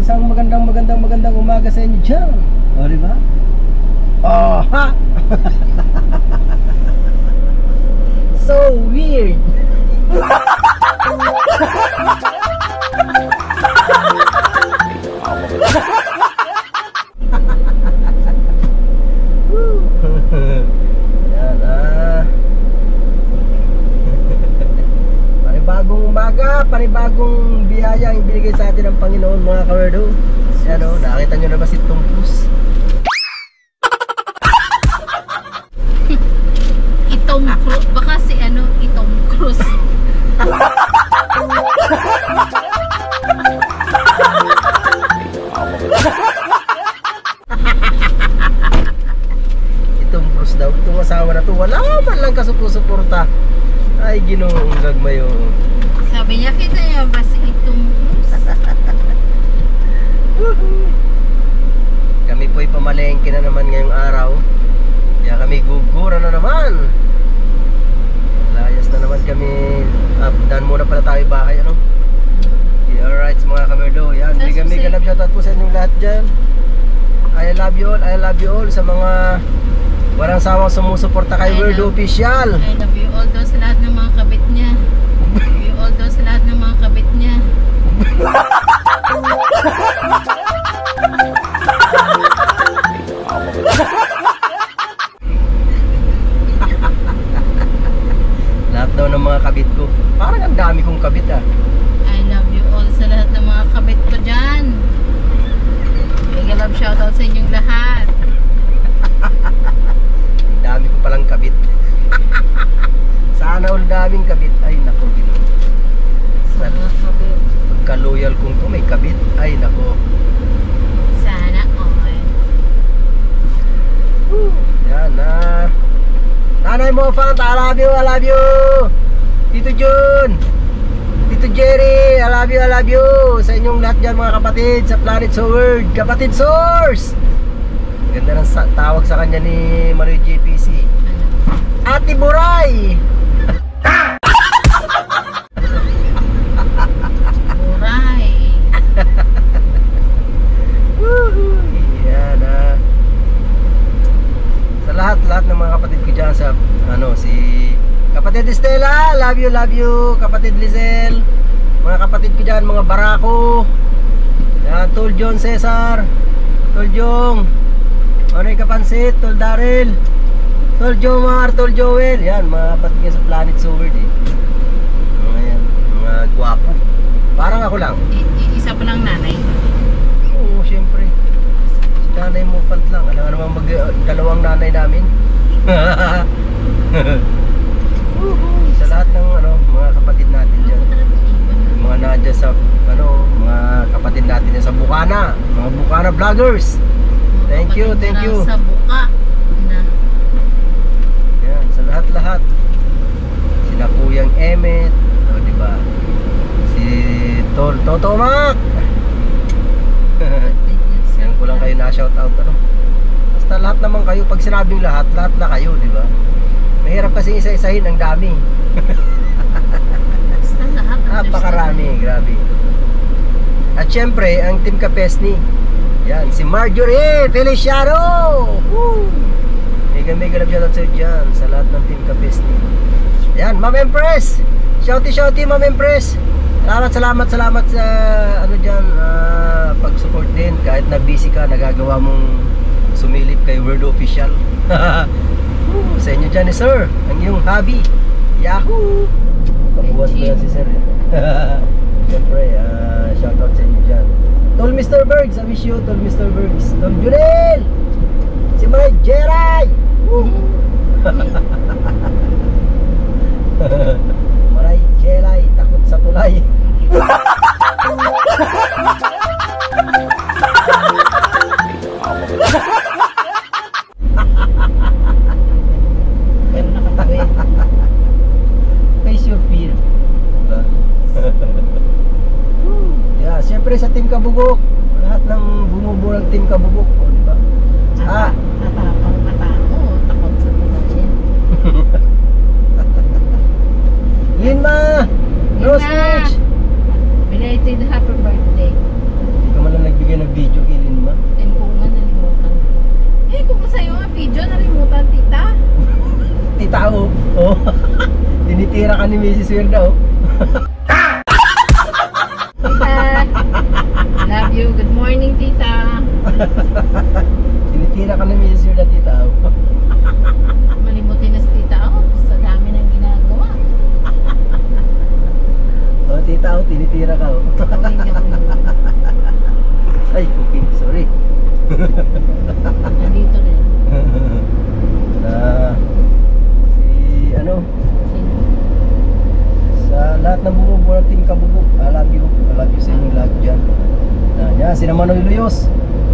isang magandang umaga sa inyo dyan. O, diba? Oh, ha! So weird! Yan, panibagong umaga, panibagong biyaya ang ibinigay sa atin ng Panginoon, mga kawerdo. Yan o, nakita nyo na ba si Tom Cruise? Itong Cruise, baka si ano, Itong Cruise. Itong Cruise daw, itong asawa na to, wala man lang kasuporta. Ay, ginoong gagmayo. Sabi niya, kita niya ba si Itong Cruise? Kami po'y pamalengke na naman ngayong araw. Kaya kami gugura na naman. Layas na naman kami. Daan muna pala tayo bahay, ano? Yeah, alright mga kamerdo. Yan, mega love shoutout po sa inyong lahat dyan. I love you all sa mga walang sawang sumusuporta kay Werdo Official. I love you all daw sa lahat ng mga kabit niya. I love you all daw sa lahat ng mga kabit niya. Lahat daw ng mga kabit ko. Parang ang dami kong kabit ah. I love you all sa lahat ng mga kabit ko dyan. Mega love shoutout sa inyong lahat. Ang dami ko palang kabit. Sana all daming kabit. Ay nako, Ginoo. Pagka-loyal kong to may kabit. Ay nako. Sana all. Yan na. Nanay mo, Fanta, I love you. Tito Jun, Tito Jerry, I love you. Sa inyong lahat dyan mga kapatid sa Planet Sword, Kapatid Source. Ganda ng tawag sa kanya ni Manoy JPC. Ate Buray. Buray. Yan ah. Sa lahat ng mga kapatid ko dyan sa ano, si Kapatid Estela, love you. Kapatid Lizel, mga kapatid ko dyan, mga Barako. Yan, Tol John Cesar, Tol Jong, Manoy Kapansit, Tol Daryl, Tol Jomar, Tol Joel. Yan, mga kapatid ko sa Planet Sword eh. Mga gwapo. Parang ako lang. Isa pa lang nanay. Oo, syempre. Si nanay mo pant lang. Alam nga naman dalawang nanay namin. Sa lahat ng ano, mga kapatid natin dyan. Mga nadya sa ano, mga kapatid natin dyan sa Bukana. Mga Bukana vloggers. Thank you. Sa buka na. Yan, sa lahat. Sina Kuyang Emmet, o diba? Si Toto Mac. Yan ko lang kayo na shoutout ano. Basta lahat naman kayo, pag sinabing lahat na kayo, diba? Mahirap kasi isa-isahin, ang dami. Basta lahat. Napakarami, grabe. At syempre, ang Team Kapesni. Yan, si Marjorie Feliciano. Mega love shoutout sa dyan, sa lahat ng Team Kapesni. Yan, Ma'am Empress. Shouty, Ma'am Empress. Salamat sa ano dyan, pag-support din. Kahit na busy ka, nagagawa mong sumilip kay Werdo Official. Sa inyo dyan sir, ang iyong hobby. Yahoo! Kabuhat mo yan si sir. Siyempre, shoutout sa inyo dyan. Tol Mr. Bergs, I wish you, Tol Mr. Bergs. Tol Junel! Si Maray Jeray! Maray Jeray, takot sa tulay. Face your fear. Diba? Yeah, siyempre sa Team Kabugok, lahat ng bumubuo ng Team Kabugok, oh, diba? Natapang mata ko, takot sa tulay. Linma! Rose Beach! Belated happy birthday. Hindi ka man lang nagbigay ka ni Mrs. Wirda, oh. Tita, love you. Good morning, tita. Tinitira ka ni Mrs. Wirda, tita, oh. Malimutin na si tita, oh. Sa dami ng ginagawa. Oh, tita, oh, tinitira ka, oh. Uwi ka po. Ay, okay, sorry. Nandito rin. Si ano, Sino? sa lahat ng bumubuo ng Team Kabubok, I love you sa inyong lahat dyan. Yan, sina Manoy Luyos,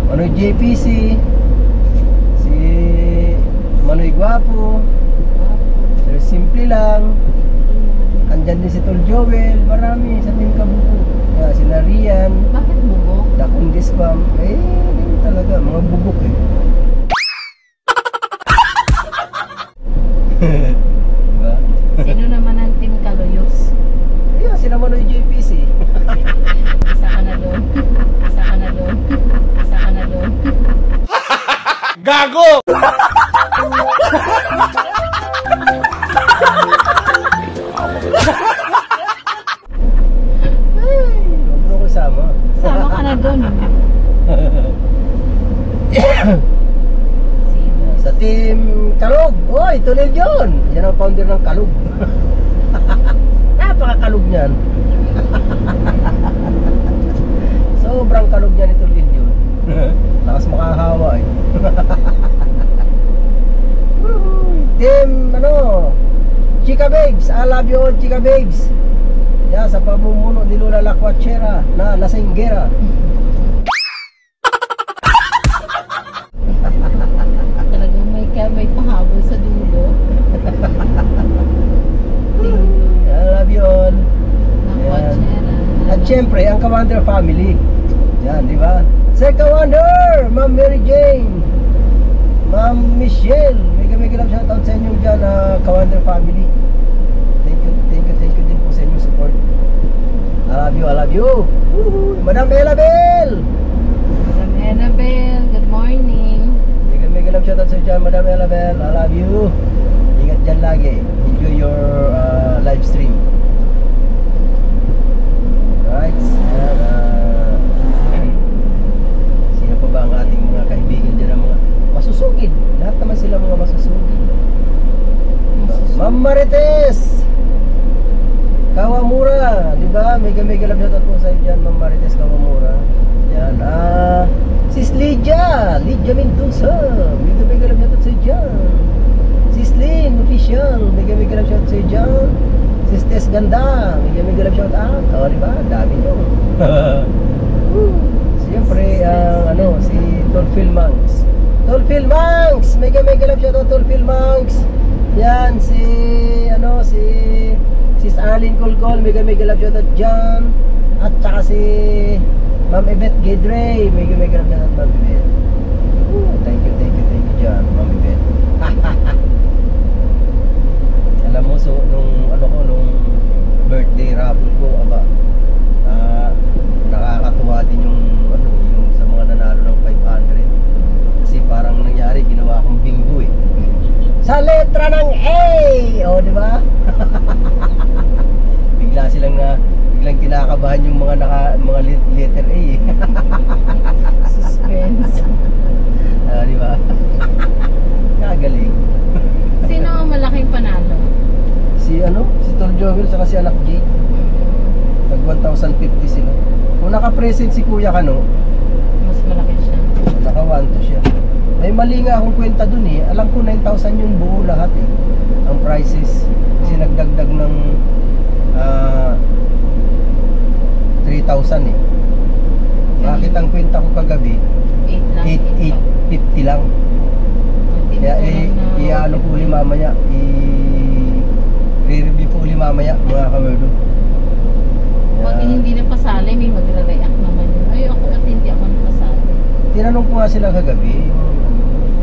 Manoy JPC, si Manoy Guapo, Sir Simple lang, andyan din si Tol Joel, marami sa Team Kabubok. Yan, sina Rian, Bakit bubok? Dakong Discam, ganyan talaga, mga bubok eh. Diba? Sino naman ang team Kaluyos? Yeah, sina Manoy JPC. Isa ka na doon. Isa ka na doon. Isa ka na doon. Gago! Huwag mo ko sama. Sama ka na doon. Sino? Sa Team Kalug. Oy, Tulil John. Yan ang founder ng Kalug. Napakakalug niyan. Sobrang kalug niya ni Tulil John. Lakas makahawa eh. Team Chika Babes. I love you all, Chika Babes. Yan, sa pamumuno ni Lola Lacuachera na Lasenggera. Talagang may pahabol sa dulo. I love you all. Nakuatsera. At syempre, ang Kawander family. Yan, di ba? Sir Kawander, Ma'am Mary Jane, Ma'am Michelle. May ganap shoutout sa inyong dyan, Kawander family. Thank you din po sa inyong support. I love you. Woohoo! Madam Elabel! Madam Annabelle, good morning. May ganap shoutout sa dyan, Madam Elabel. I love you. Ingat dyan lagi. Enjoy your live stream. Right? And, sino pa ba ang ating mga kaibigan dyan, ang mga masusugid? Lahat naman sila mga masusugid. Ma'am Marites Kawamura, di ba? May galap shoutout po sa iyo dyan, Ma'am Marites Kawamura. Yan, Sis Lydia Mendoza, may galap shoutout sa iyo dyan. Sis Lynn Official, may galap shoutout sa iyo dyan. Sis Tess Ganda, may galap shoutout. O, di ba? Dami nyo. Siyempre, si Tolfil Mangs. Tolfil Mangs, may galap shoutout Tolfil Mangs. Yan, si Sis Arlene Colcol, may galap shoutout dyan. At saka si Ma'am Yvette Gedre, may galap shoutout Ma'am Yvette. Thank you dyan, Ma'am Yvette. Alam mo, so, nung birthday raffle ko, nakakatuwa din yung sa mga nanalo ng 500. Kasi parang nangyari, ginawa akong bingo eh. Sa letra ng A! O, di ba? Biglang kinakabahan yung mga letter A eh. Suspense. Di ba? Kagaling. Sino ang malaking panalo? Si Tol Joel saka si Anak Jade. Tag 1,050 sila. Kung naka-present si Kuya Kano, Mas malaki siya. naka 1 siya. May mali nga akong kwenta dun eh. Alam ko 9,000 yung buo lahat eh. Ang prices. Kasi nagdagdag ng 3,000 eh. Bakit ang kwenta ko kagabi 8,850 lang. Kaya i-ano ko uli mamaya, i-review ko uli mamaya mga kamerdo. Pag hindi na pasali, may magre-react naman yun. Ay, ako at hindi ako napasali. Tinanong ko nga sila kagabi.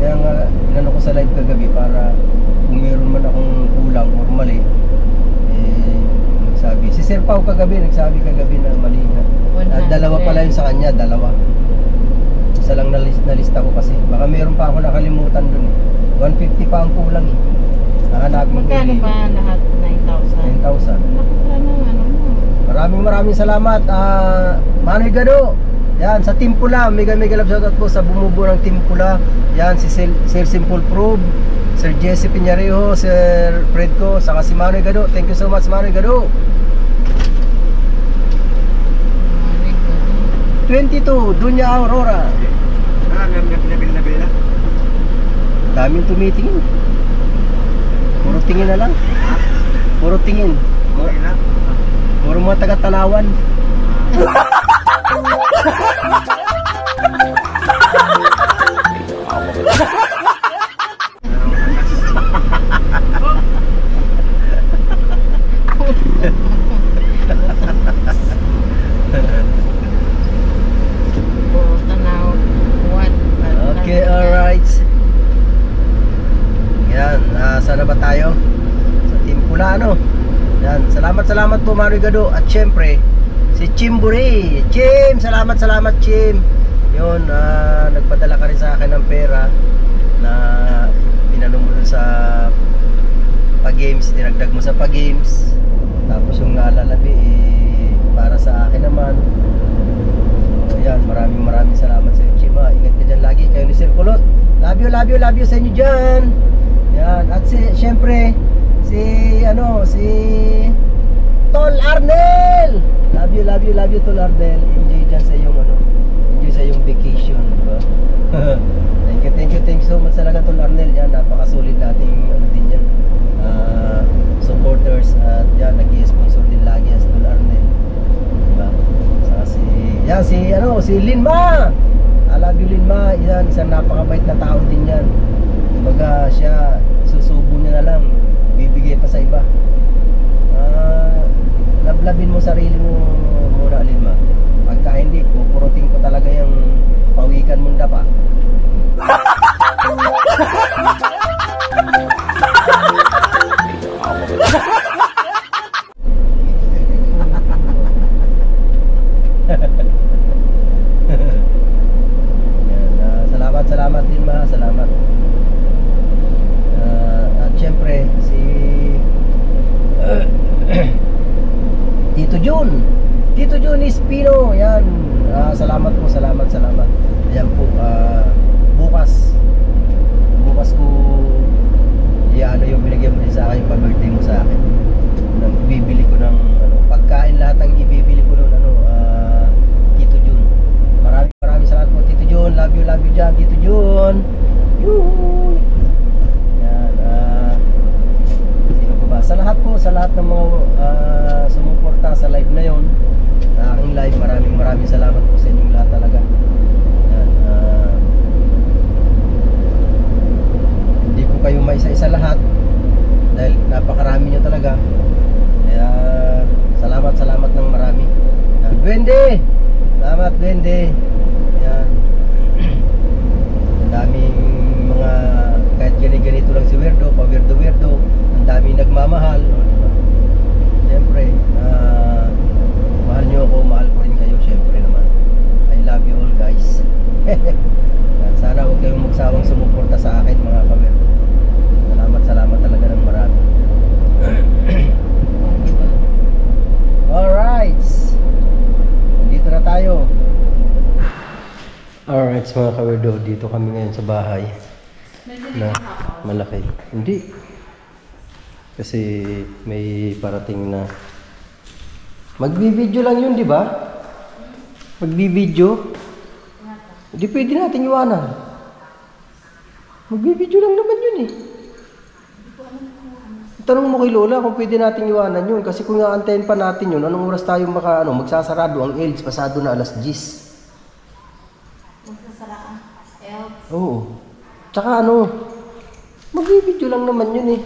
Kaya nga, tinanong ko sa live kagabi para kung meron man akong kulang or mali, nagsabi. Si Sir Pao kagabi, nagsabi kagabi na mali nga. Dalawa pala yun sa kanya, dalawa. Isa lang nalista ko kasi. Baka meron pa ako nakalimutan dun eh. 150 pa ang kulang eh. Hanapin ko Magkano dito. ba lahat? 9,000? 9,000. Laki pala ng ano mo. Maraming salamat. Manoy Gado. Yan, sa Team Pula. Mega love shoutout po sa bumubuo ng Team Pula. Yan, si Sir Simple Probe, Sir Jesse Piñarejo, Sir Fredco, saka si Manoy Gado. Thank you so much, Manoy Gado. 22, Dunya Aurora. Nabil na. Daming tumitingin. Puro tingin na lang. Puro tingin. Okay na. Puro mga taga-Tanawan. Puro tanaw. What? Okay, alright. Yan, saan na ba tayo? Sa Team Pula, ano? Yan, salamat po Manoy Gado. At syempre, si Chimburi. Chim, salamat Chim. Yun, nagpadala ka rin sa akin ng pera na pinano mo dun sa pag-games, dinagdag mo sa pag-games. Tapos yung naalalabi, para sa akin naman. So, yan, maraming salamat sa iyo, Chim. Ingat ka dyan lagi, kayo ni Sir Kulot. Love you sa inyo dyan. Yan, at syempre, si Tol Arnel. Love you Tol Arnel. Enjoy dyan sa iyong enjoy sa iyong vacation, diba? Thank you so much talaga Tol Arnel. Yan, napakasulit nating din yan. Supporters at yan, nag-i-sponsor din lagi as Tol Arnel. Diba? Saka si Linma. I love you Linma. Yan, isang napakabait na tao din yan. Kumbaga siya, susubo niya na lang, bibigay pa sa iba. Lablabin mo sarili mo muna, Linma. Pagka hindi, pupurutin ko talaga yung pawikan mong dapa. Salamat Linma, salamat. At syempre si Tito Jun Espino, yan. Salamat po, salamat. Ayan po, bukas ko yung binigyan mo din sa akin, yung pa-birthday mo sa akin. Nang bibili ko ng pagkain, lahat ng ibibili ko noon, Tito Jun. Maraming salamat po, Tito Jun. Love you dyan, Tito Jun. Yoo! Yan, sino pa ba? Sa lahat ng mga sumuporta sa live na yon, sa aking live, maraming salamat po sa inyong lahat talaga. Yan, hindi ko kayo maisa-isa lahat dahil napakarami nyo talaga. Kaya salamat ng marami. Yan, Duwende! Salamat Duwende. Yan. Ang daming mga, kahit ganito lang si Weirdo, pa-weirdo, ang daming nagmamahal, diba? Siyempre, mahal nyo ako, mahal ko rin kayo, siyempre naman. I love you all guys. Sana huwag kayong magsawang sumuporta sa akin mga ka-weirdo. Salamat talaga ng marami. Alright, dito na tayo. Alright mga ka-weirdo, dito kami ngayon sa bahay na malaki. Hindi, kasi may parating na magbi-video lang yun, di ba? Magbi-video. Hindi pwede natin iwanan. Magbi-video lang naman yun eh. Tanong mo kay Lola kung pwede natin iwanan yun, kasi kung aantayin pa natin yun, anong oras tayo magsasarado? Ang ELDS pasado na alas 10. Magsasaraan. Oo. Tsaka magbi-video lang naman yun eh.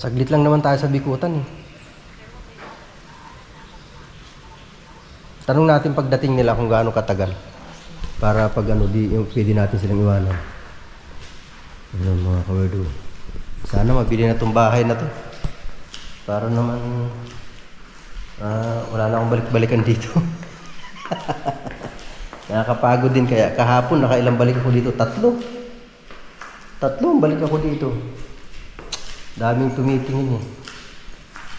Saglit lang naman tayo sa bikutan eh. Tanong natin pagdating nila kung gaano katagal, para pag pwede natin silang iwanan. Mga ka-weirdo, sana mabili na tong bahay na to, para naman wala na akong balik-balikan dito. Nakakapagod din, kaya kahapon nakailang balik ako dito, 3. Tatlong balik ako dito. Daming tumitingin eh.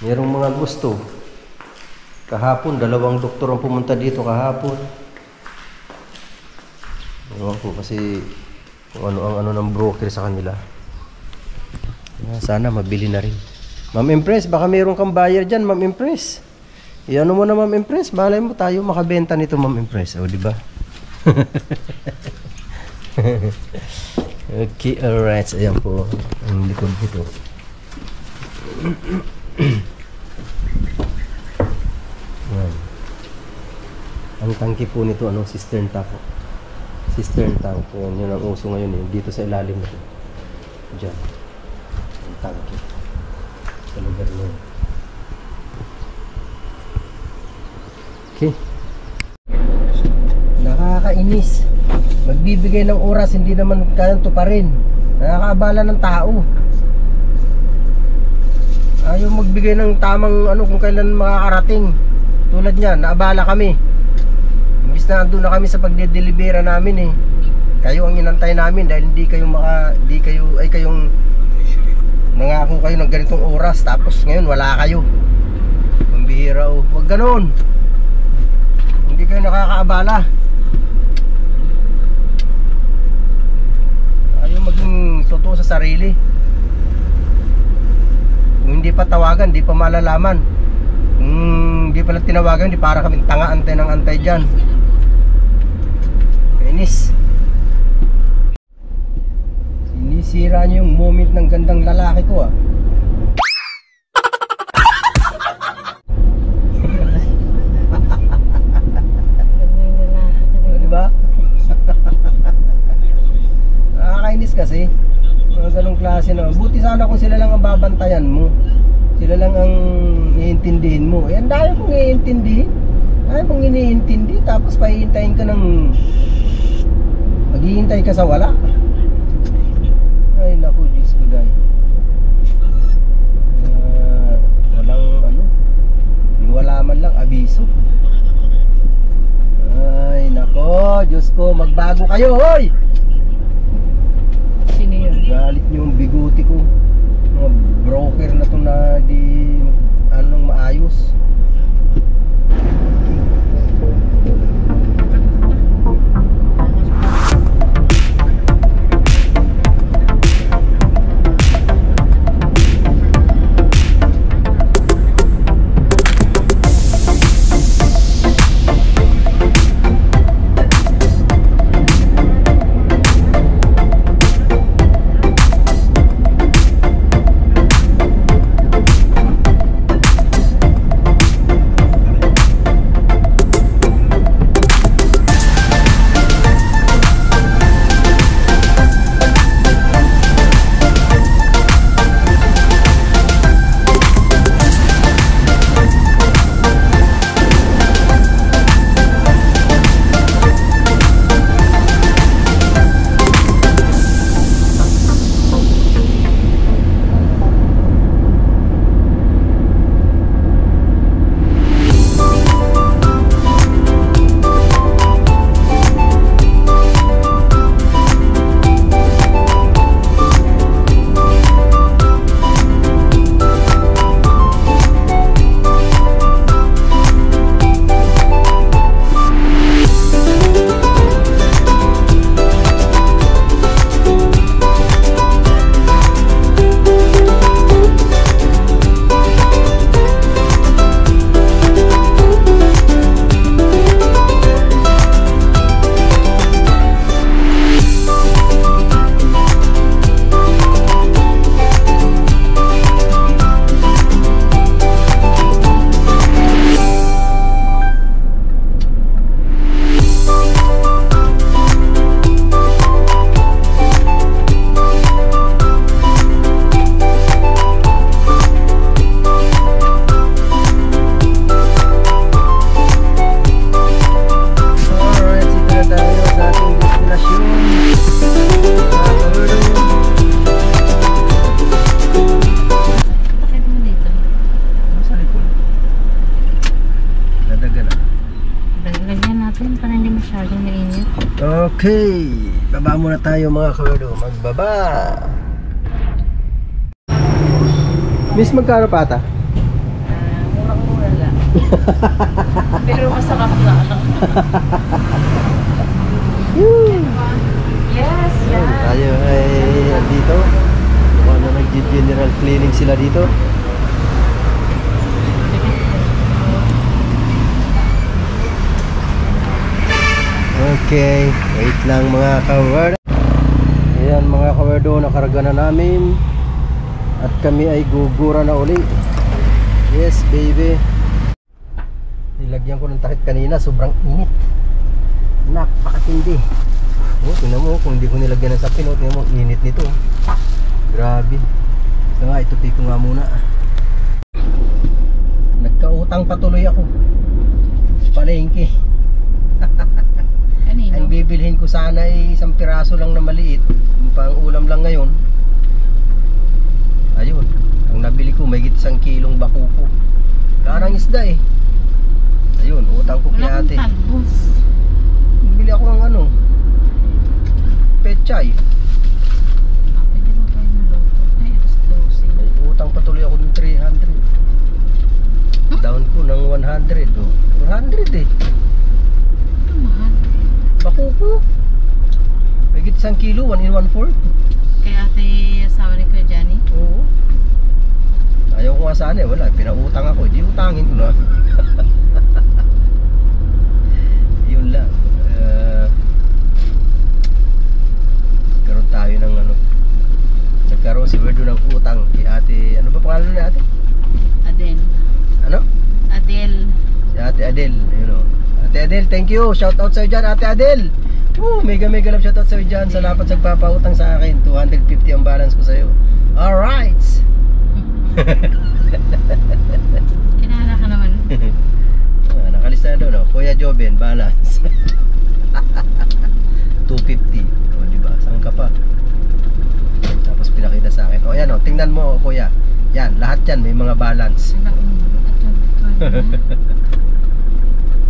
Merong mga gusto. Kahapon, 2 doktor ang pumunta dito kahapon. Ewan ko kasi kung ano ang ano ng broker sa kanila. Sana mabili na rin. Ma'am Impress, baka meron kang buyer dyan, Ma'am Impress. Iano mo na, Ma'am Impress. Malay mo tayo makabenta nito, Ma'am Impress. O, diba? Okay, alright. Ayan po ang likod nito. Ayan. Ang tangke po nito, ano, cistern tank. Cistern tank. Ayan, yun ang uso ngayon eh. Dito sa ilalim nito. Diyan. Ang tangke. Sa lugar na yun. Okay. Nakakainis. Magbibigay ng oras, hindi naman kayang tuparin. Nakakaabala ng tao. Ayaw magbigay ng tamang ano kung kailan makakarating. Tulad niyan, naabala kami. Imbis na andun na kami sa pagde-delibera namin eh. Kayo ang inantay namin dahil kayong nangako kayo ng ganitong oras tapos ngayon wala kayo. Pambihira oh. Huwag ganoon. Hindi kayo nakakaabala. Ayaw maging totoo sa sarili. Kung hindi pa tawagan, hindi pa malalaman. Kung hindi pala tinawagan, hindi para kaming tanga antay ng antay dyan. Kainis. Sinisira niyo yung moment ng gandang lalaki ko ah. Diba? Nakakainis kasi mga ganong klase na. Buti sana kung sila lang ang babantayan mo, sila lang ang iintindihin mo. Ang dami mong iintindihin, dami mong iniintindi, tapos pahihintayin ka ng maghihintay ka sa wala. Ay naku, Diyos ko dahil walang ano, wala man lang abiso. Ay nako, Diyos ko, magbago kayo hoy. Sino yun? Galit niyo yung biguti ko. Mga broker na to na di anong maayos. Baba muna tayo mga kawerdo. Magbaba. Miss, magkano pata? Murang-mura lang. Pero masarap na. Yes, Ayan, yeah. tayo ay andito. Ano, nag-general cleaning sila dito. Okay, wait lang mga kawerdo. Ayan mga kawerdo, nakarga na namin. At kami ay gugura na uli. Yes baby. Nilagyan ko ng takip kanina, sobrang init. Napakatindi. Oh, tingnan mo, kung hindi ko nilagyan ng sapin, oh, tingnan mo, init nito. Grabe. Ito nga, itupi ko nga muna. Nagkautang patuloy ako. Palengke. Kanino? Ang bibilhin ko sana ay isang piraso lang na maliit. Yung pang ulam lang ngayon. Ayun. Ang nabili ko, may 1 kilong bakuko. Karang isda eh. Ayun, utang ko kay Wala ate. kang talbos. Bili ako ng ano, pechay. Pwede mo kayo maluto. Ay, alas 12. May utang patuloy ako ng 300. Down ko ng 100. Oh. 400 eh. Ito mahal. Bakuko. May 1 kilo, 1 in 1/4. Kaya ate, asawa ni Kuya Johnny. Oo. Ayaw ko nga sana eh, wala. Pinautang ako, di utangin ko na. Yun lang. Nagkaroon tayo ng ano. Nagkaroon si Werdo ng utang kay ate. Ano ba pangalan ni ate? Adele. Ano? Adele. Si ate Adele. Ayun o. Ate Adele, thank you. Shout out sa'yo dyan, ate Adele. Mega love shout out sa'yo dyan. Salamat sa pagpapautang sa akin. 250 ang balance ko sa'yo. Alright. Kinala ka naman. Nakalista na doon, no? Kuya Joben, balance. 250. O, diba? Saan ka pa? Tapos pinakita sa akin. O, yan, o. Tingnan mo, kuya. Yan, lahat yan. May mga balance.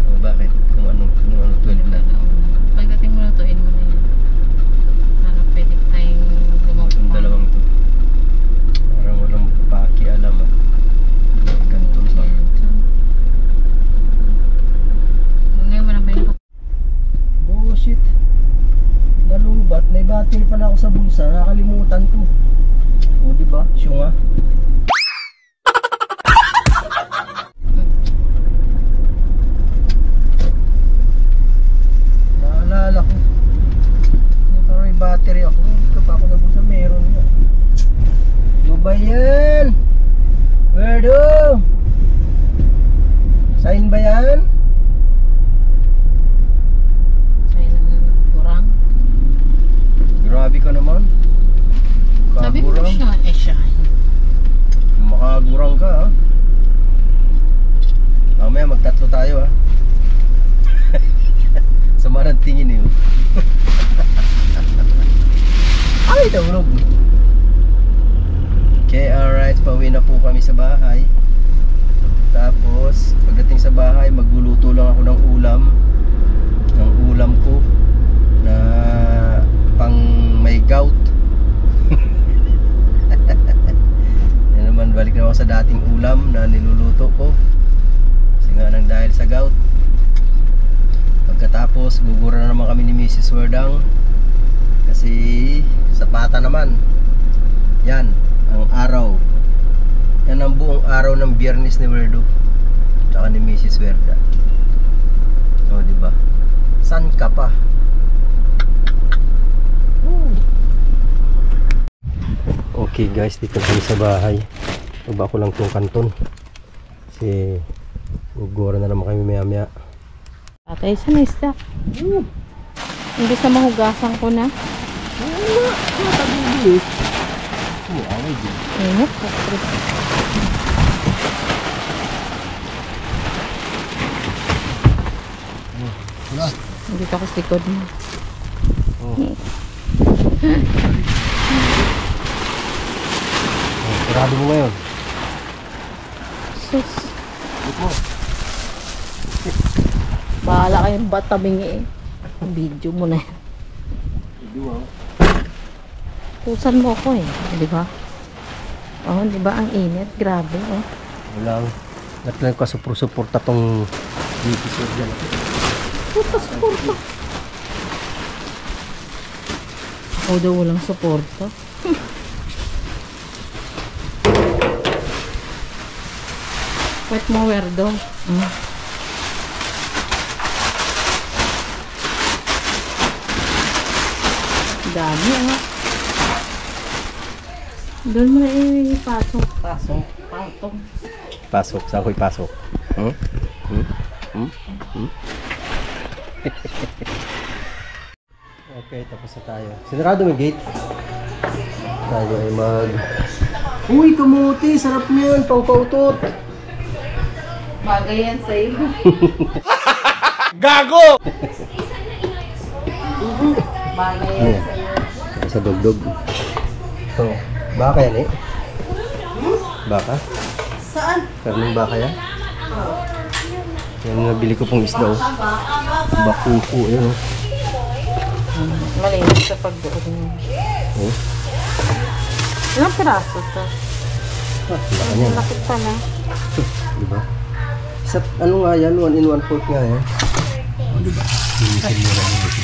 O, bakit? Kung anong 12 na. Pagdating mo na to, in mo na yan. Para pwede tayong lumapang. Yung dalawang to. Parang walang pakialam, ah. Ganito pa. Ngayon mo na ba yung Bullshit. Nalubat. May battery pala ako sa bulsa. Nakakalimutan ko. O, diba? Syunga. Naalala ko. Parang may battery ako. Ito pa ako na bulsa. Meron yan. Ano ba yan? Werdo! Sign ba yan? sa'yo ng kurang? Grabe ka naman. Sabi mo Kagurang. siya, siya. Makagurang ka, ha? Mamaya magtatlo tayo, ha? Sama ng tingin yun. Ay, nahulog. Okay, alright. Pauwi na po kami sa bahay. Tapos, pagdating sa bahay, magluluto lang ako ng ulam. Ng ulam ko na pang may gout. Yan naman, balik na ako sa dating ulam na niluluto ko. Kasi nga nang dahil sa gout. Pagkatapos, gugura na naman kami ni Mrs. Werdang. Kasi sapata naman. Yan, ang araw. Yan ang buong araw ng Biyernes ni Werdo. Tsaka ni Mrs. Werda. O, diba? San ka pa? Okay guys, dito kami sa bahay. Baba ko lang tong kanton. Kasi gugura na naman kami maya maya. Atay, saan na isda? Hindi sa mahugasan ko na. Away din. Init. Wala. Dito ako sa likod mo. Oh. Sarado mo ngayon. Sus. Look mo. Bahala kayong batabing eh. Video mo na yan. Wow. Pusan mo ako eh. Di ba? Oh, di ba ang init? Grabe oh. Walang natlang ka suporta tong episode dyan. Suporta. Ako daw walang suporta. Wet mo werdo. Dami ah. Doon mo na ipasok. Pasok. Pasok, saan ko ipasok? Okay, tapos na tayo. Sinarado mo yung gate. Tayo ay mag... Uy, kamuti! Sarap niyan! Pang-pautot! Bagay yan sa'yo. Gago! Bagay Ano yan yan? sa'yo. Sa dugdog. Ito. Baka yan eh? Baka? Saan? Karning baka yan? Yan nabili ko pong isda oh. Bakuko yun oh. Malinis sa pagdoon. Oh. Ilang piraso to? Baka yan. Lakit pala. Diba? Sa, ano nga yan? 1 in 1/4 nga yan. Diba?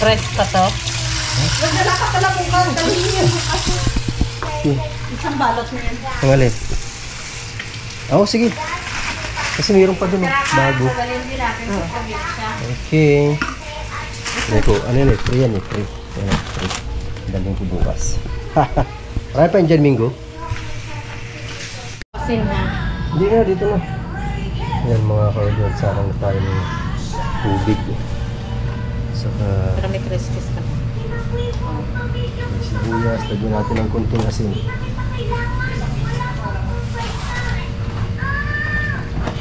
Press ka to? Nagdala ka pala kung dalhin niyo. Isang balot mo yan. Ang alin? Oo, sige. Kasi mayroon pa dun oh. Bago. Okay. Ito, ano yun eh? Free yan eh. Free. Yan, free. Daling ko bukas. Marami pa yun dyan, Mingo? Kasi na. Hindi na, dito na. Yan mga kaudod. Sarang na tayo ng tubig. Saka Pero may crispis ka. may sibuyas. Lagyan natin ng kunting asin.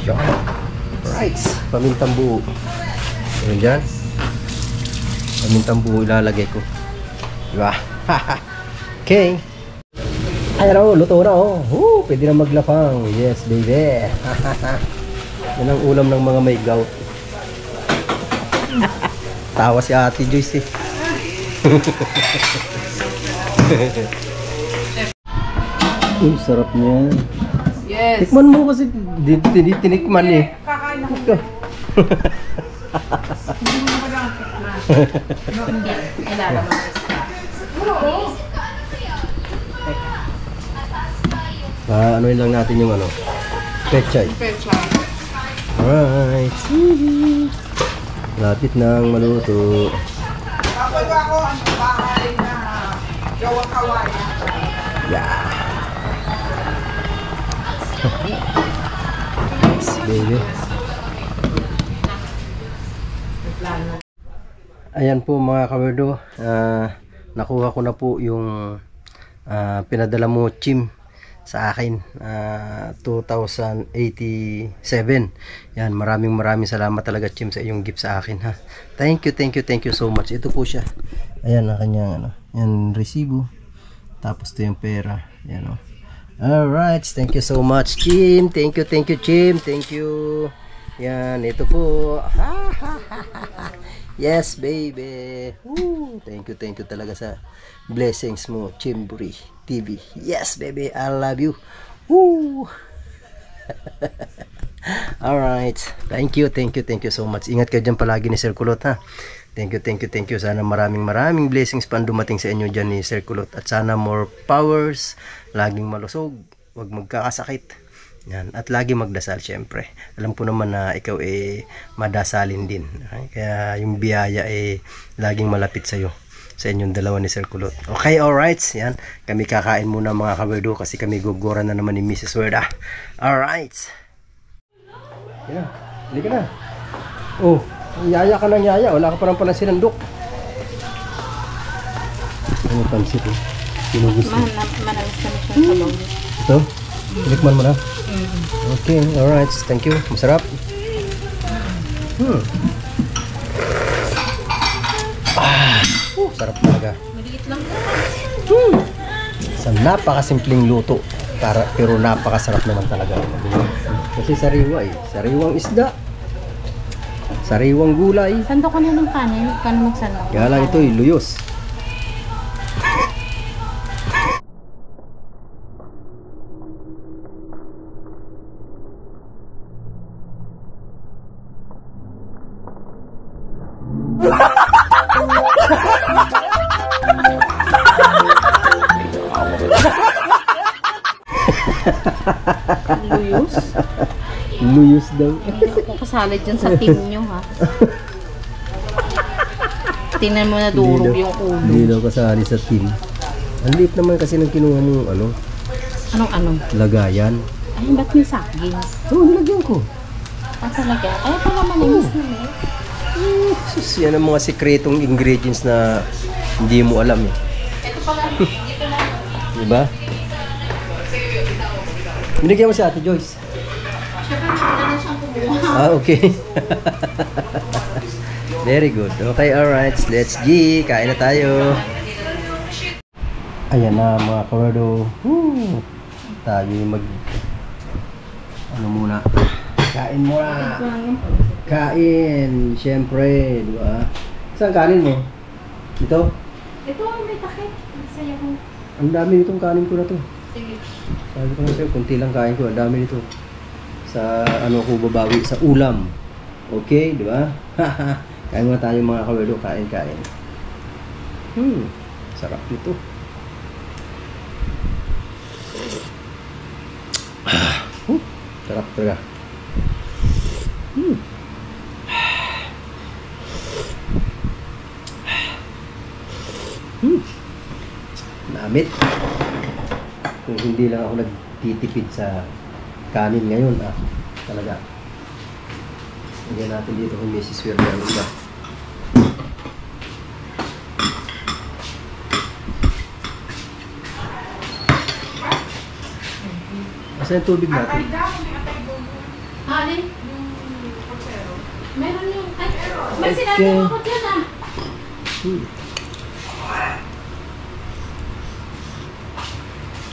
Yan. Right. Pamintang buo. Ayan dyan. Pamintang buo ilalagay ko. Diba? Okay. Ayan o, luto na o. Pwede na maglapang. Yes, baby. Yan ang ulam ng mga may gout. Tawa si Ate Joyce eh. Sarap niya. Yes. Tikman mo kasi tinikman eh. Kakain ako. Hindi. Ilalaman ko. Ano lang natin yung ano. Pechay. Pecha. Alright. Lapit nang maluto. Kapag ako ang bahay na gawang kawayan. Yeah. Yes, baby. Ayan po mga kawerdo. Nakuha ko na po yung pinadala mo Chim sa akin. 2087. Yan, maraming salamat talaga Chim sa iyong gift sa akin ha. Thank you so much. Ito po siya. Ayan ang kanyang ano. Yan resibo. Tapos ito yung pera. Yan o. Alright, thank you so much Chim. Thank you Chim. Thank you. Yan, ito po. Yes baby. Woo. Thank you talaga sa blessings mo Chimburi TV. Yes baby, I love you. Woo. Alright, thank you so much. Ingat kayo dyan palagi ni Sir Kulot ha. Thank you. Sana maraming blessings pa dumating sa inyo dyan ni Sir Kulot. At sana more powers, laging malusog, huwag magkakasakit. Yan. At lagi magdasal syempre. Alam ko naman na ikaw madasalin din. Kaya yung biyaya laging malapit sa iyo. Sa inyong dalawa ni Sir Kulot. Okay, alright. Yan. Kami kakain muna mga kawerdo kasi kami gugura na naman ni Mrs. Werda. Alright. Yan. Hindi ka na. Oh, yaya ka ng yaya. Wala ka parang sinandok. Ano pansit eh? Sinugis eh. Manamis kami siya sa bawang. Ito? Ilikman mo na? Okay, alright. Thank you. Masarap. Sarap talaga. Maliit lang. Sa napakasimpleng luto. Pero napakasarap naman talaga. Kasi sariwa eh. Sariwang isda. Sariwang gulay. Sando ko na ng kanin. Kano magsando? Kaya lang ito luyos. Luyos. Luyos daw. Hindi ako kasali dyan sa team nyo, ha? Tingnan mo na durog yung ulo. Hindi daw kasali sa team. Ang liit naman kasi nang kinuha mo ano, Anong? lagayan. Ay, ba't may saging? Oo, nilagyan ko. Ah, talaga? Kaya pala manamis na eh. Sus, yan ang mga sekretong ingredients na hindi mo alam eh. Ito pala, dito lang. Diba? Binigyan mo si Ate Joyce. Siya pa na siyang kumuha. Ah, okay. Very good. Okay, alright. Let's G. Kain na tayo. Ayan na mga kawardo. Woo! Tayo yung ano muna. Kain muna. Kain. Siyempre. Diba? Saan kanin mo? Ito? Ito, may takip. Masaya ko. Ang dami nitong kanin ko na to. Sige. Sabi ko na sa'yo, kunti lang kain ko. Ang dami nito. Sa ano ko babawi? Sa ulam. Okay, di ba? Kain muna tayo mga kawardo. Kain. Sarap nito. Sarap talaga. Namit. Kung hindi lang ako nagtitipid sa kanin ngayon, talaga. Lagyan natin dito kung Mrs. Werner ba. Asan yung tubig natin? Alin? Meron yung... Ay, may sinabi mo ako dyan, ah.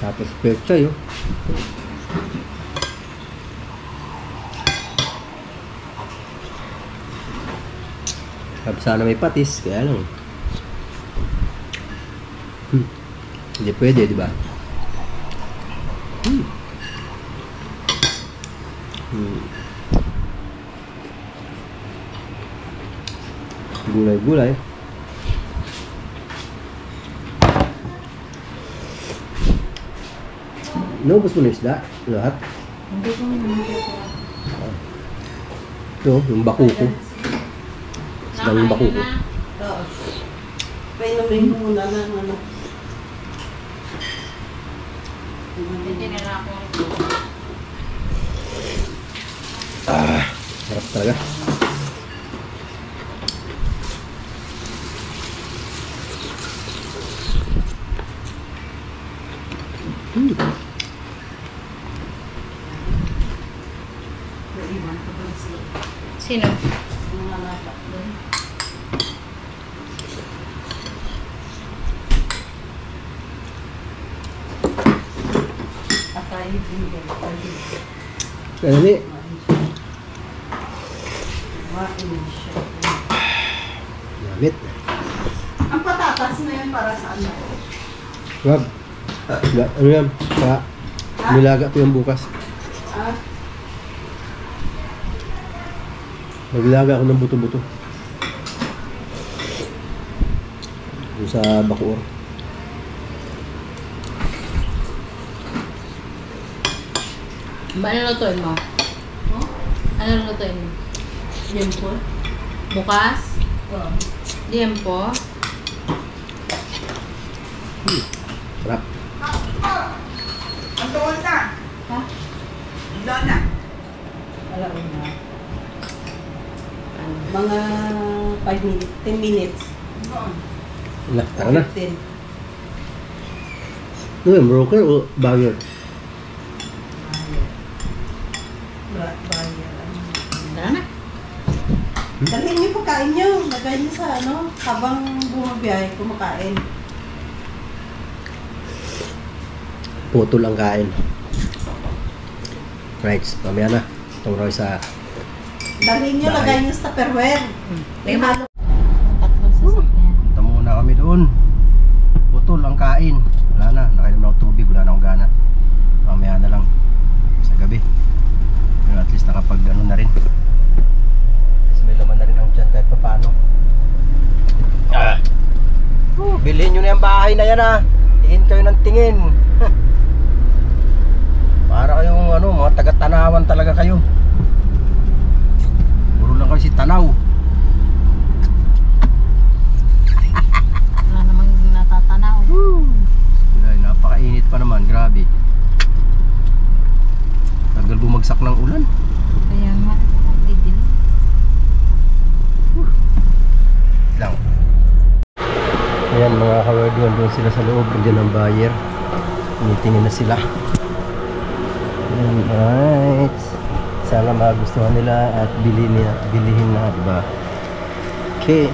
Tapos pechay, oh. Sabi sana may patis, kaya lang. Hindi pwede, di ba? Gulay-gulay. Naubos mo na isda? Lahat? Hindi ko naman. Ito, yung bakuko. Isda yung bakuko. Oo. Painumin mo muna ng ano. Hindi na ako. Sarap talaga. Sino? Kaya ni. Gamit. Ang patatas na yan para sa ano? Wag. Ano yan? Nilaga ko yung bukas. Ah, Maglaga ako ng buto-buto. Doon sa bakuor. Ano lutuin mo? huh? Ano lutuin mo? Yan po. Bukas? Oo. Liempo? Sarap. Ang doon na. Ha? Ang doon na. Alam mo na. Mga 5 minutes, 10 minutes. Wala, tara na. 15. Ano yung broker o bagger? Tara na. Dalhin niyo pagkain niyo. Lagay niyo sa ano, habang bumabiyahe, kumakain. Putol ang kain. Right, mamaya na. Itong Roy sa... Dalhin niyo, Bahay. lagay niyo sa Tupperware. May halo. Tatlong sasakyan. Punta muna kami doon. Putol ang kain. Wala na, nakainom na ako tubig. Wala na akong gana. Mamaya na lang. Sa gabi. Pero at least nakapag ano na rin. Kasi may laman na rin ang tiyan kahit pa paano. Bilhin nyo na yung bahay na yan, ha. Tingin kayo ng tingin. Para kayo loob. Andiyan ang buyer. Meetingin na sila. Alright. Sana magustuhan nila at bilihin na, diba? Okay.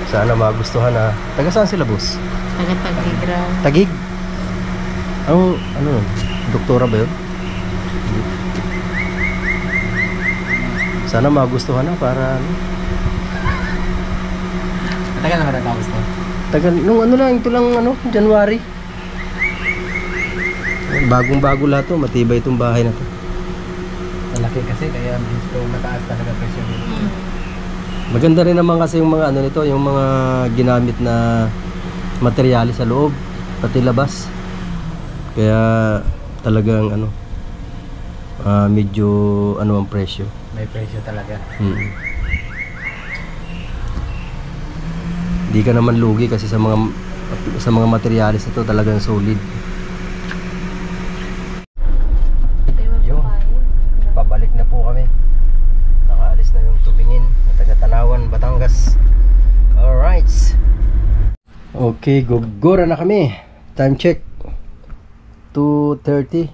Sana magustuhan na. Taga saan sila, boss? Taga-Tagig raw. Tagig? Ano? Doktora ba yun? Sana magustuhan na para ano? Tagal naman ang gusto. Tagal, nung ano lang, ito lang ano, January. Bagong-bago lahat to, matibay itong bahay na to. Malaki kasi kaya dito mataas talaga presyo dito. Maganda rin naman kasi yung mga ano nito, yung mga ginamit na materyales sa loob, pati labas. Kaya talagang ano, medyo ano ang presyo. May presyo talaga. Hindi ka naman lugi kasi sa mga materyales ito talagang solid. Yun. Pabalik na po kami. Nakaalis na yung tubingin na taga Tanawan, Batangas. Alright. Okay, gugura na kami. Time check 2:30.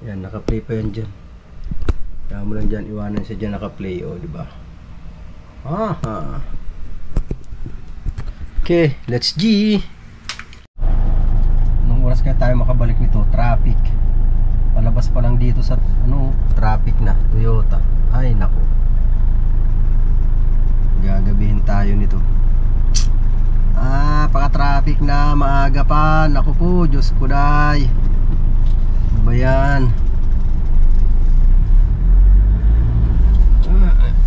Yan, naka-play pa yan dyan. Kaya mo lang dyan, iwanan siya dyan naka-play, o, diba? Okay, let's G. Nung oras kaya tayo makabalik nito, traffic. Palabas pa lang dito sa ano, traffic na, Toyota. Ay, nako. Gagabihin tayo nito. Paka-traffic na, maaga pa. Naku po, Diyos ko day. Ano ba yan?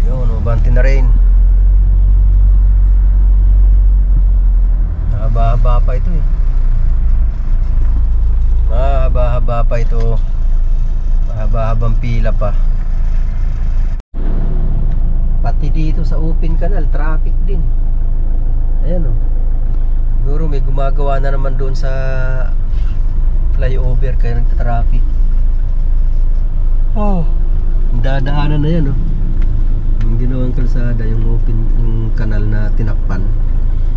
Yun, mabanti na rin. Mahaba-haba pa ito eh. Mahaba-haba pa ito. Mahaba-habang pila pa. Pati dito sa open canal, traffic din. Ayan o. Siguro may gumagawa na naman doon sa flyover kaya nagta-traffic. Dadaanan na yan o. Yung ginawang kalsada, yung open, yung kanal na tinakpan.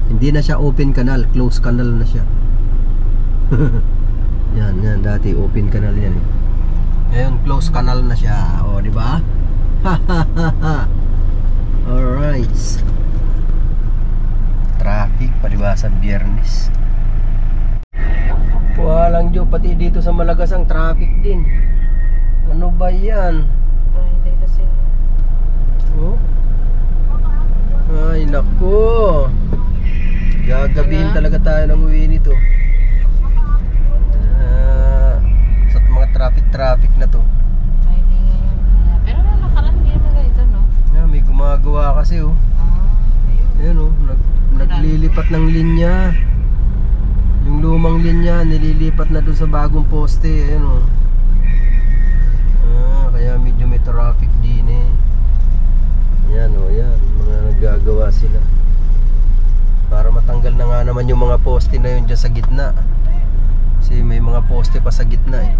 Hindi na siya open canal, closed canal na siya. Yan, dati open canal yan eh. Ngayon closed canal na siya. O, di ba? Alright. Traffic pa diba sa Biyernes. Walang Diyo, pati dito sa Malagasang traffic din. Ano ba yan? Friday kasi. Oh? Ay nako. Gagabihin talaga tayo ng uwi nito. Sa mga traffic na to. Friday ngayon. Pero nakaraan hindi naman ganito, no? May gumagawa kasi oh. Ayan oh, naglilipat ng linya. Yung lumang linya nililipat na doon sa bagong poste. Ayan oh. Kaya medyo may traffic din eh. Yan oh, yan. Mga naggagawa sila. Para matanggal na nga naman yung mga poste na yun dyan sa gitna. Kasi may mga poste pa sa gitna eh.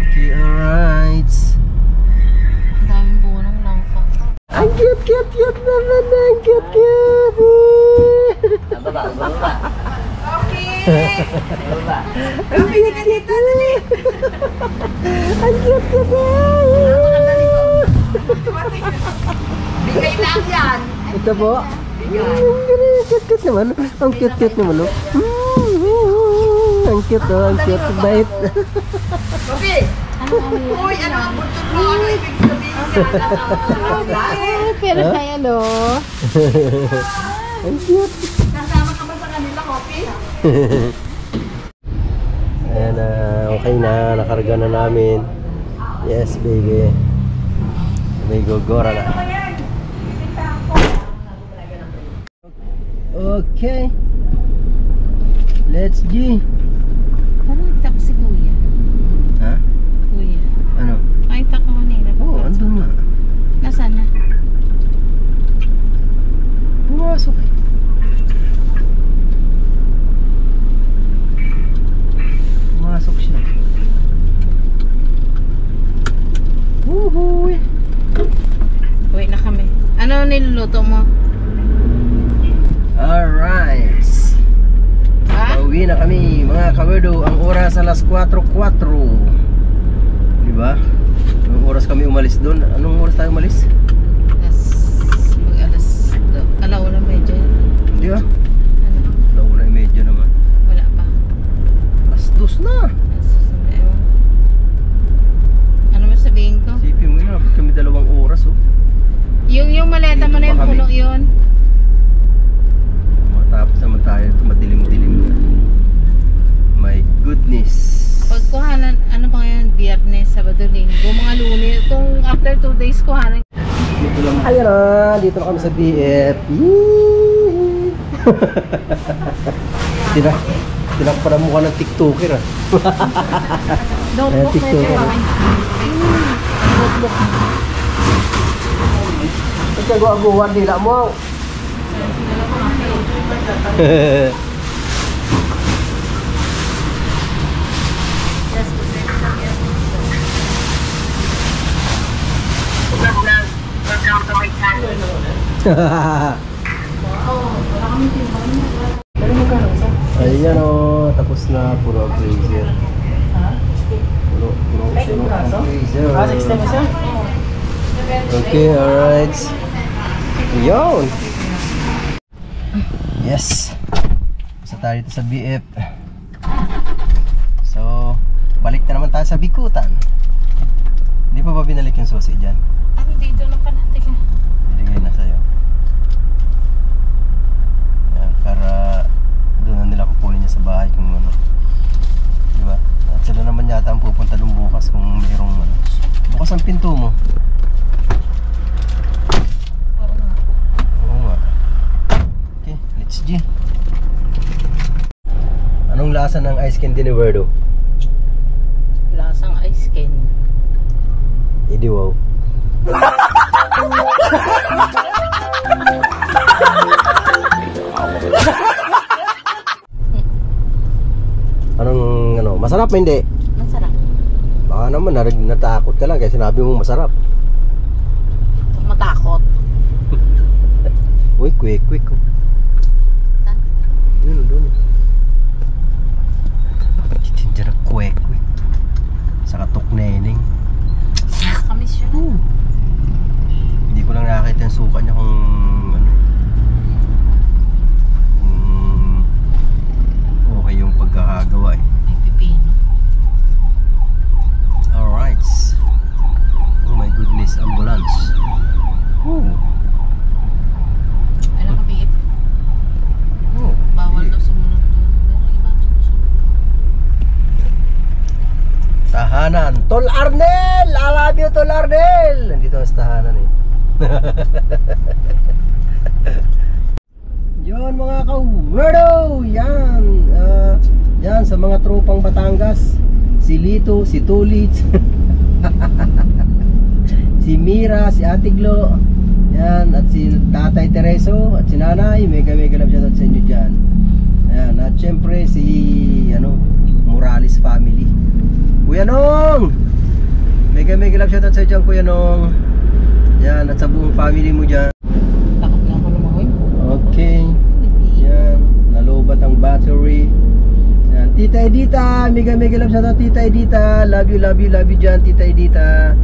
Okay, alright. Ang daming bunga ng langka. Ang cute naman. Ang cute. Baba. Okay. Kami na dito, dali. Ang cute. Bigay lang yan. Ito po. Cute naman. Ang cute naman. Ang cute oh. Ang cute. Bait. Kopi. Uy, ano ang buntot mo? Ano ibig sabihin yan? Pero kaya no. Ang cute. Nasama ka ba sa kanila, Kopi? Ayan na. Okay na. Nakarga na namin. Yes, baby. May gogora na. Okay. Let's G. Parang nakita ko si Kuya. Ha? Kuya. Ano? Nakita ko kanina. Oo, andun nga. Nasaan na? Pumasok eh. Pumasok siya. Woohoo! Uwi na kami. Ano niluluto mo? oras, alas 4:04. Diba? Anong oras kami umalis doon? Anong oras tayo umalis? Alauna medyo yan. Hindi ah. Ano? Alauna medyo naman. Wala pa. Alas 2 na. Ano mo sabihin ko? Sipin mo na, kami 2 oras oh. Yung maleta mo na yung Dito pa kami. puno yun. Matapos naman tayo, madilim-dilim na. My goodness. Pagkuhanan, ano pa ngayon? Biyernes, Sabado, Linggo, mga Lunes. Kung after 2 days kuhanan. Ayan na, dito na kami sa BF. Yee! Tinak pa na mukha ng TikToker ah. Ayan, TikToker. Notebook. Ito gawa-gawa nila mo. Ayan o, tapos na, puro freezer. Puro freezer. Okay, alright. Yun! Yes! Isa tayo dito sa BF. So, balik na naman tayo sa Bikutan. Hindi pa ba binalik yung susi dyan? Ano dito na pa natin ka? Binigay na sa'yo. Yan, para doon na nila kukunin niya sa bahay kung ano. Diba? At sila naman yata ang pupunta doon bukas kung mayroong ano. Bukas ang pinto mo. Oo nga. Oo nga. Okay, let's G. Anong lasa ng ice candy ni Verdo? Lasang ice candy. Hindi wow. Anong ano, masarap o hindi? Masarap. Baka naman natakot ka lang kaya sinabi mo masarap. Matakot. Uy, quick oh. Saan? Yun, doon. Titinja na quick. Sa katok neneng. Nakakamiss yun. Hindi ko lang nakakita yung suka niya kung ano. Kung okay yung pagkakagawa eh. May pipino. Alright. Oh my goodness, ambulance. Oh. Ay, nakabiip. Oh. Bawal daw sumunod doon. Pero iba sumusunod. Tahanan. Tol Arnel! I love you, Tol Arnel! Nandito ang tahanan eh. Yun mga ka-werdo! Yan! Yan sa mga tropang Batangas. Si Lito, si Tulit. Si Mira, si Ate Glo. Yan, at si Tatay Tereso at si Nanay. Mega love shoutout sa inyo dyan. Ayan, at syempre si Morales family. Kuya Nong! Mega love shoutout sa inyo dyan, Kuya Nong. Yan, at sa buong family mo dyan. Takot na ako lumahoy. Okay. Yan, nalobat ang battery. Yan, Tita Edita, mega love shoutout Tita Edita. Love you dyan, Tita Edita.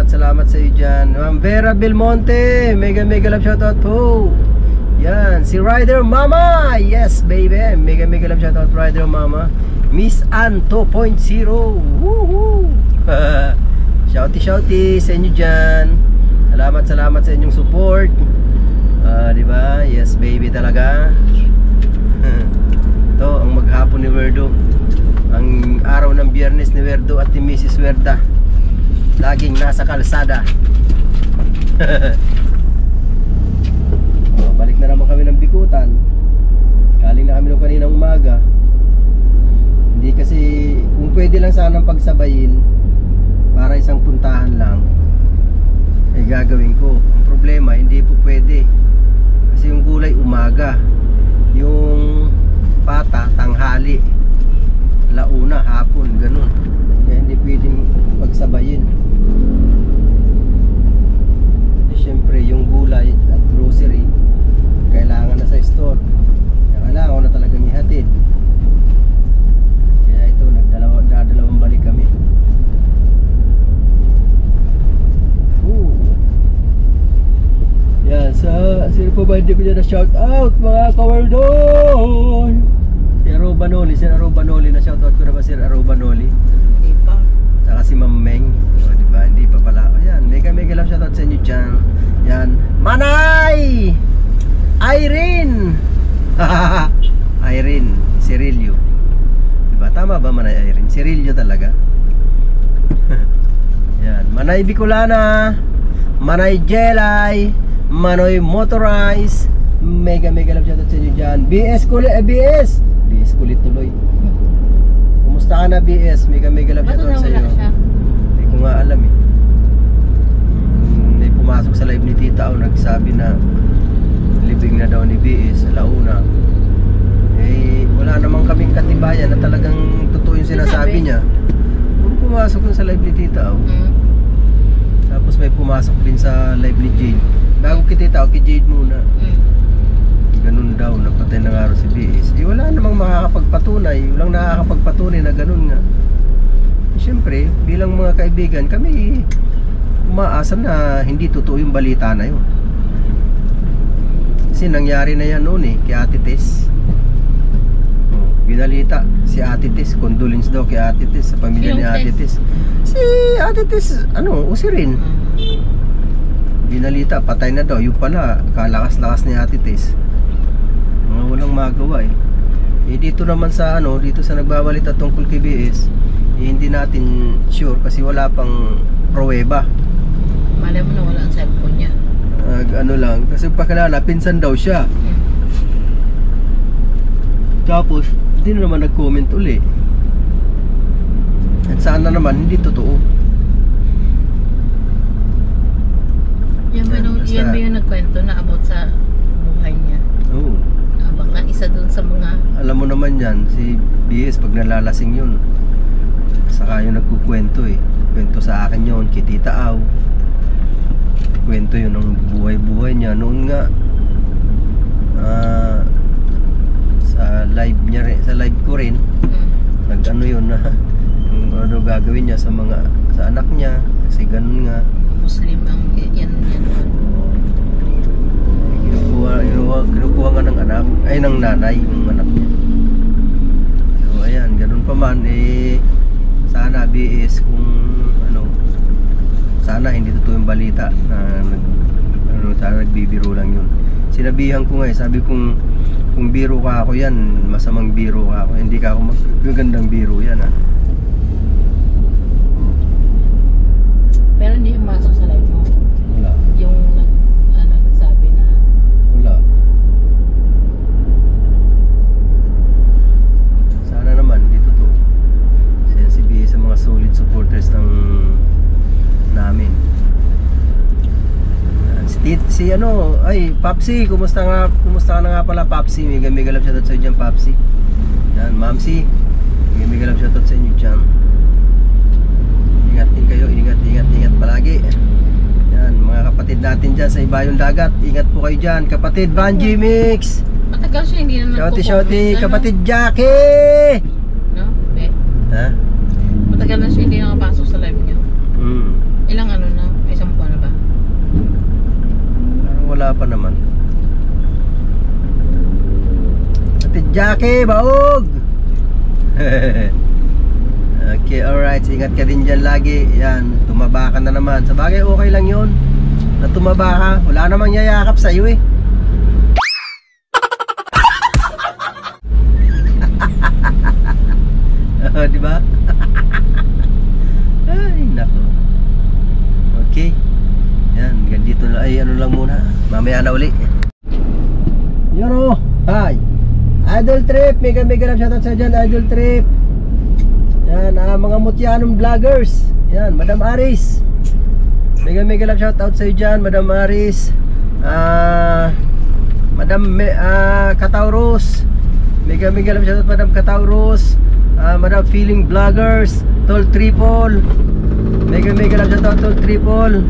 Salamat sa iyo dyan. Ma'am Vera Belmonte, mega love shoutout po. Yan, si Rider Mama. Yes, baby. Mega love shoutout Rider Mama. Miss Ann 2.0. Woohoo. Shouty sa inyo dyan. Salamat sa inyong support. Diba? Yes, baby talaga. Ito, ang maghapon ni Werdo. Ang araw ng Biyernes ni Werdo at ni Mrs. Werda. Laging nasa kalsada. Balik na naman kami ng Bikutan. Galing na kami nung kaninang umaga. Hindi kasi, kung pwede lang sanang pagsabayin para isang puntahan lang, ay gagawin ko. Ang problema, hindi po pwede. Kasi yung gulay umaga, yung pata tanghali, launa hapon, ganun. Kaya hindi pwedeng pagsabayin. Siyempre yung gulay at grocery kailangan na sa store. Kaya kailangan ko na talagang ihatid. Kaya na shout out mga kawardon. Si Arobanoli, Sir Arobanoli, na shout out ko na ba Sir Arobanoli? Hindi pa. Saka si Ma'am Meng, o diba, hindi pa pala. Ayan, mega love shout out sa inyo dyan. Yan, Manay! Irene! Irene, Cirilio. Diba, tama ba Manay Irene? Cirilio talaga. Yan, Manay Bicolana, Manay Jelay, Manoy Motorize. Mega love shout out sa inyo dyan. BS kulit tuloy. Kumusta ka na BS? Mega love shout out sa iyo. Hindi ko nga alam eh. May pumasok sa live ni Tita o nagsabi na libing na daw ni BS sa Launa. Eh wala namang kaming katibayan na talagang totoo yung sinasabi niya. Kung pumasok yun sa live ni Tita o. Tapos may pumasok din sa live ni Jade. Bago kay Tita o, kay Jade muna. Ganun daw, napatay na nga si BS. Eh wala namang makakapagpatunay. Walang nakakapagpatunay na ganun nga. Eh, siyempre, bilang mga kaibigan, kami umaasa na hindi totoo yung balita na yun. Kasi nangyari na yan noon eh, kay Ate Tess. Binalita si Ate Tess, condolence daw kay Ate Tess sa pamilya ni Ate Tess. Si Ate Tess, usirin. Binalita, patay na daw. Yung pala, kalakas-lakas ni Ate Tess. Walang magawa eh. Eh dito naman sa dito sa nagbabalita tungkol kay BS, eh, hindi natin sure kasi wala pang pruweba. Malay mo na wala ang cellphone niya. Lang, kasi pakilala, pinsan daw siya. Tapos, hindi na naman nag-comment uli. At sana naman, hindi totoo. Yan ba yung nagkwento na about sa buhay niya? Oo. Baka isa dun sa mga... Alam mo naman yan, si BS pag nalalasing yun, saka yung nagkukwento eh. Kwento sa akin yun, kay Tita Au. Kwento yun ng buhay-buhay niya. Noon nga, sa live niya rin, sa live ko rin, yun na ano gagawin niya sa anak niya, kasi ganun nga. Muslim ang yan. Kinukuha nga ng anak, ay ng nanay yung anak niya. So ayan, ganun pa man eh, sana BS kung sana hindi totoo yung balita na sana nagbibiro lang yun. Sinabihan ko nga sabi kong kung biro ka ako yan, masamang biro ka ako, hindi ka ako magagandang biro yan ha. Pero hindi yung masok sa live mo. Wala. Yung nagsabi na wala. Sana naman hindi totoo. Sensitive sa mga solid supporters ng namin. Si Papsi, kumusta ka na nga pala Papsi? Mega love shoutout sa inyo dyan Papsi. Yan, Mamsi, mega love shoutout sa inyo dyan. Ingat din kayo, ingat palagi. Yan, mga kapatid natin dyan sa ibayong dagat, ingat po kayo dyan. Kapatid Banji Mix, matagal siya hindi na shouty, kapatid Jackie. No? Ha? Matagal na siya hindi nakapasok sa live niyo. Ilang na? Isang buwan na ba? Parang wala pa naman. Kapatid Jackie, baog! Okay, alright. Ingat ka din dyan lagi. Yan, tumaba ka na naman. Sa bagay, okay lang yun na tumaba ka. Wala namang yayakap sa'yo eh. Diba? Ay, nako. Okay. Yan, ganito na. Ay, lang muna. Mamaya na uli. Yun o. Hi. Idol Trip. Mega love shoutout sa dyan. Idol Trip. Yan, mga mutyanong vloggers. Yan, Madam Aris. Mega love shoutout sa iyo dyan, Madam Aris. Madam Katauros. Mega love shoutout Madam Katauros. Madam Feeling Vloggers. Tol Triple. Mega love shoutout Tol Triple.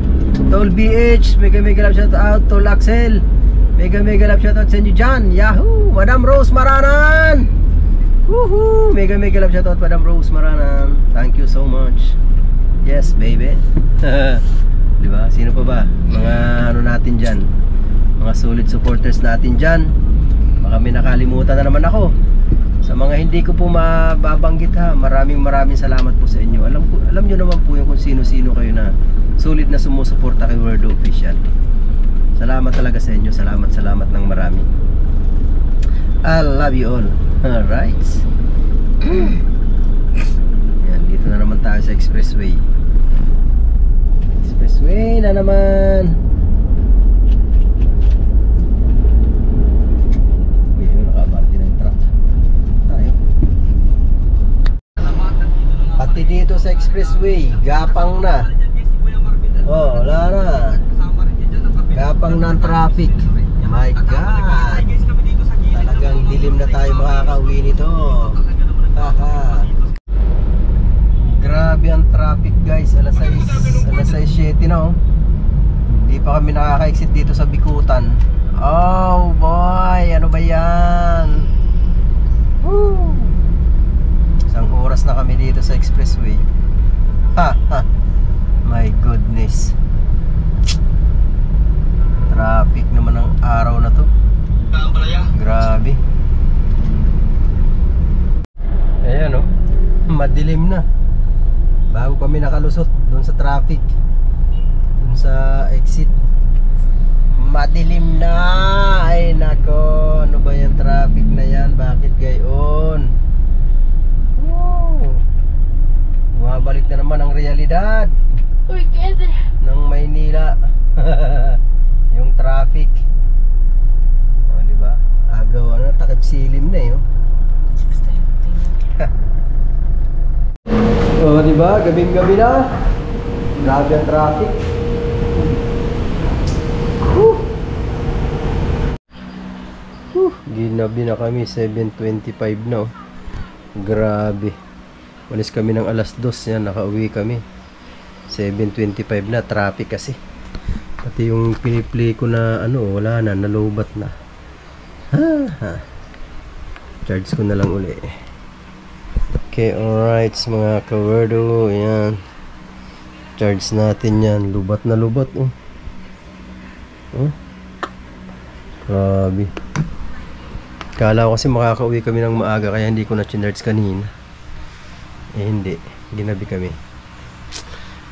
Tol BH. Mega love shoutout Tol Axel. Mega love shoutout sa inyo dyan. Yahoo! Madam Rose Maranan. Woohoo! Mega love shoutout Madam Rose Maranan. Thank you so much. Yes, baby. Diba? Sino pa ba? Mga natin dyan. mga solid supporters natin dyan. Baka may nakalimutan na naman ako. Sa mga hindi ko po mababanggit ha, maraming salamat po sa inyo. Alam nyo naman po yung kung sino-sino kayo na solid na sumusuporta kay World Official. Salamat talaga sa inyo. Salamat ng marami. I love you all. Alright. Yan, dito na naman tayo sa expressway. Expressway na naman. Uy, yun, nakabante na yung truck. Tayo. Pati dito sa expressway, gapang na. Oh, wala na. Gapang na ang traffic. My God. Talagang dilim na tayo makakauwi nito. Haha. Grabe ang traffic guys. Alas 6:07 na oh. Hindi pa kami nakaka-exit dito sa Bikutan. Oh boy, ano ba yan? Woo! Isang oras na kami dito sa expressway. Ha. My goodness. Traffic naman ang araw na to. Grabe. Ayan oh, madilim na. Bago kami nakalusot doon sa traffic, doon sa exit, madilim na. Ay nako, ano ba yung traffic na yan? Bakit gayon? Bumabalik na naman ang realidad ng Maynila. Yung traffic. O, diba? Agaw na, takip silim na yun. O, diba? Gabing-gabi na. Grabe ang traffic. Ginabi na kami, 7:25 na. Grabe. Walis kami ng alas 2 yan, nakauwi kami 7:25 na, traffic kasi. Pati yung piniplay ko na ano, wala na, nalobat na. Charge ko na lang uli. Okay, alright mga kawerdo, ayan. Charge natin yan, lubat na lubat oh. Grabe. Kala ko kasi makakauwi kami ng maaga, kaya hindi ko na chinarge kanina. Eh hindi, ginabi kami.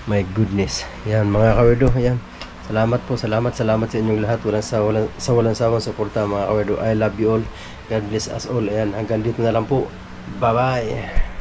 My goodness. Yan mga kawerdo, ayan. Salamat po, salamat sa inyong lahat. Walang sawang suporta mga kawerdo. I love you all. God bless us all. Ayan, hanggang dito na lang po. Bye bye.